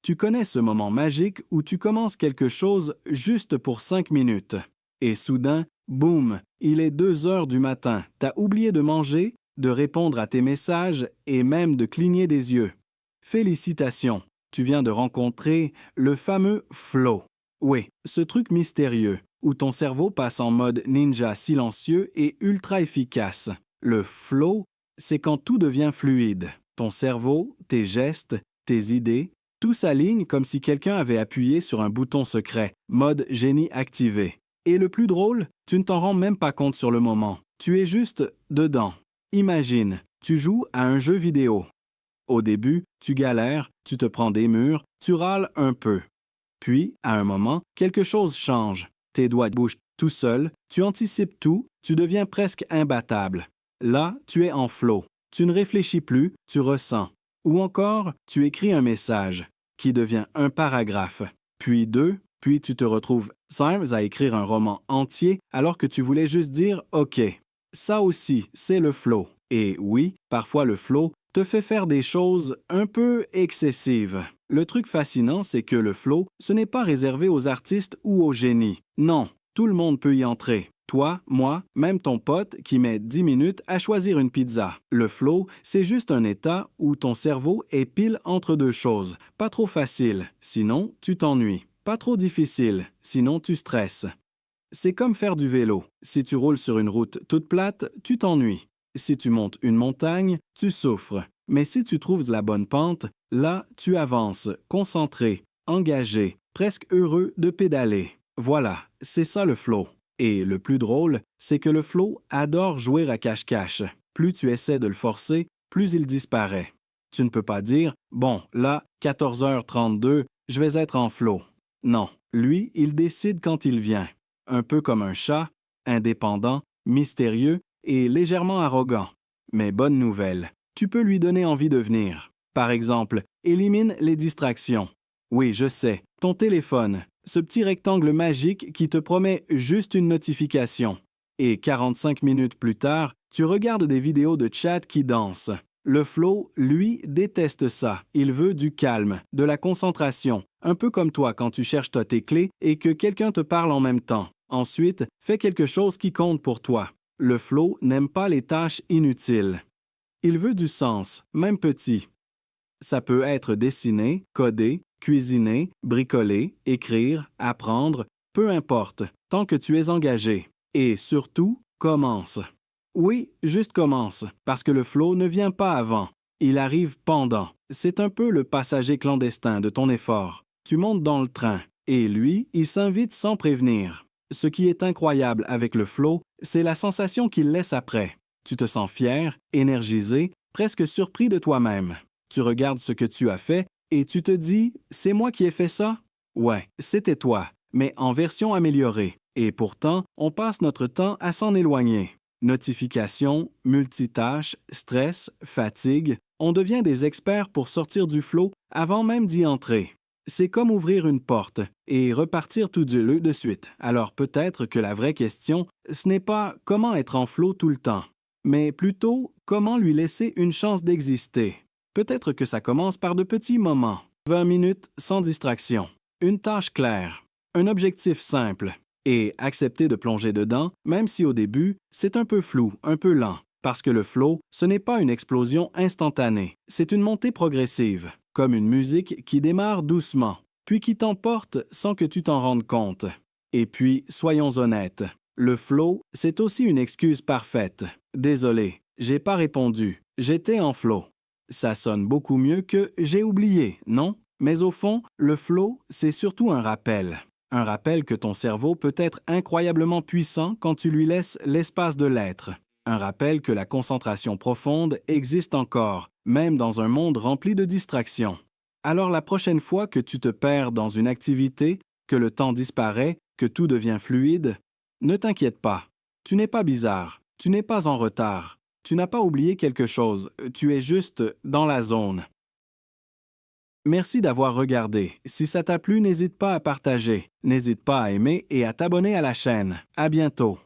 Tu connais ce moment magique où tu commences quelque chose juste pour 5 minutes. Et soudain, boum, il est 2 heures du matin. T'as oublié de manger, de répondre à tes messages et même de cligner des yeux. Félicitations, tu viens de rencontrer le fameux flow. Oui, ce truc mystérieux où ton cerveau passe en mode ninja silencieux et ultra efficace. Le flow, c'est quand tout devient fluide. Ton cerveau, tes gestes, tes idées, tout s'aligne comme si quelqu'un avait appuyé sur un bouton secret, mode génie activé. Et le plus drôle, tu ne t'en rends même pas compte sur le moment. Tu es juste dedans. Imagine, tu joues à un jeu vidéo. Au début, tu galères, tu te prends des murs, tu râles un peu. Puis, à un moment, quelque chose change. Tes doigts bougent tout seuls, tu anticipes tout, tu deviens presque imbattable. Là, tu es en flow. Tu ne réfléchis plus, tu ressens. Ou encore, tu écris un message, qui devient un paragraphe, puis 2, puis tu te retrouves Symes à écrire un roman entier alors que tu voulais juste dire OK. Ça aussi, c'est le flow. Et oui, parfois le flow te fait faire des choses un peu excessives. Le truc fascinant, c'est que le flow, ce n'est pas réservé aux artistes ou aux génies. Non, tout le monde peut y entrer. Toi, moi, même ton pote qui met 10 minutes à choisir une pizza. Le flow, c'est juste un état où ton cerveau est pile entre deux choses. Pas trop facile, sinon tu t'ennuies. Pas trop difficile, sinon tu stresses. C'est comme faire du vélo. Si tu roules sur une route toute plate, tu t'ennuies. Si tu montes une montagne, tu souffres. Mais si tu trouves la bonne pente, là, tu avances, concentré, engagé, presque heureux de pédaler. Voilà, c'est ça le flow. Et le plus drôle, c'est que le flow adore jouer à cache-cache. Plus tu essaies de le forcer, plus il disparaît. Tu ne peux pas dire « Bon, là, 14h32, je vais être en flow ». Non, lui, il décide quand il vient. Un peu comme un chat, indépendant, mystérieux et légèrement arrogant. Mais bonne nouvelle, tu peux lui donner envie de venir. Par exemple, élimine les distractions. Oui, je sais, ton téléphone, ce petit rectangle magique qui te promet juste une notification. Et 45 minutes plus tard, tu regardes des vidéos de chat qui dansent. Le flow, lui, déteste ça. Il veut du calme, de la concentration, un peu comme toi quand tu cherches tes clés et que quelqu'un te parle en même temps. Ensuite, fais quelque chose qui compte pour toi. Le flow n'aime pas les tâches inutiles. Il veut du sens, même petit. Ça peut être dessiner, coder, cuisiner, bricoler, écrire, apprendre, peu importe, tant que tu es engagé. Et surtout, commence. Oui, juste commence, parce que le flow ne vient pas avant. Il arrive pendant. C'est un peu le passager clandestin de ton effort. Tu montes dans le train, et lui, il s'invite sans prévenir. Ce qui est incroyable avec le flow, c'est la sensation qu'il laisse après. Tu te sens fier, énergisé, presque surpris de toi-même. Tu regardes ce que tu as fait et tu te dis « C'est moi qui ai fait ça? » Ouais, c'était toi, mais en version améliorée. Et pourtant, on passe notre temps à s'en éloigner. Notifications, multitâches, stress, fatigue, on devient des experts pour sortir du flow avant même d'y entrer. C'est comme ouvrir une porte et repartir tout du lieu de suite. Alors peut-être que la vraie question, ce n'est pas comment être en flow tout le temps, mais plutôt comment lui laisser une chance d'exister. Peut-être que ça commence par de petits moments, 20 minutes sans distraction, une tâche claire, un objectif simple, et accepter de plonger dedans, même si au début, c'est un peu flou, un peu lent, parce que le flow, ce n'est pas une explosion instantanée, c'est une montée progressive, comme une musique qui démarre doucement, puis qui t'emporte sans que tu t'en rendes compte. Et puis, soyons honnêtes, le flow, c'est aussi une excuse parfaite. Désolé, j'ai pas répondu, j'étais en flow. Ça sonne beaucoup mieux que j'ai oublié, non? Mais au fond, le flow, c'est surtout un rappel. Un rappel que ton cerveau peut être incroyablement puissant quand tu lui laisses l'espace de l'être. Un rappel que la concentration profonde existe encore, même dans un monde rempli de distractions. Alors la prochaine fois que tu te perds dans une activité, que le temps disparaît, que tout devient fluide, ne t'inquiète pas. Tu n'es pas bizarre, tu n'es pas en retard. Tu n'as pas oublié quelque chose, tu es juste dans la zone. Merci d'avoir regardé. Si ça t'a plu, n'hésite pas à partager, n'hésite pas à aimer et à t'abonner à la chaîne. À bientôt.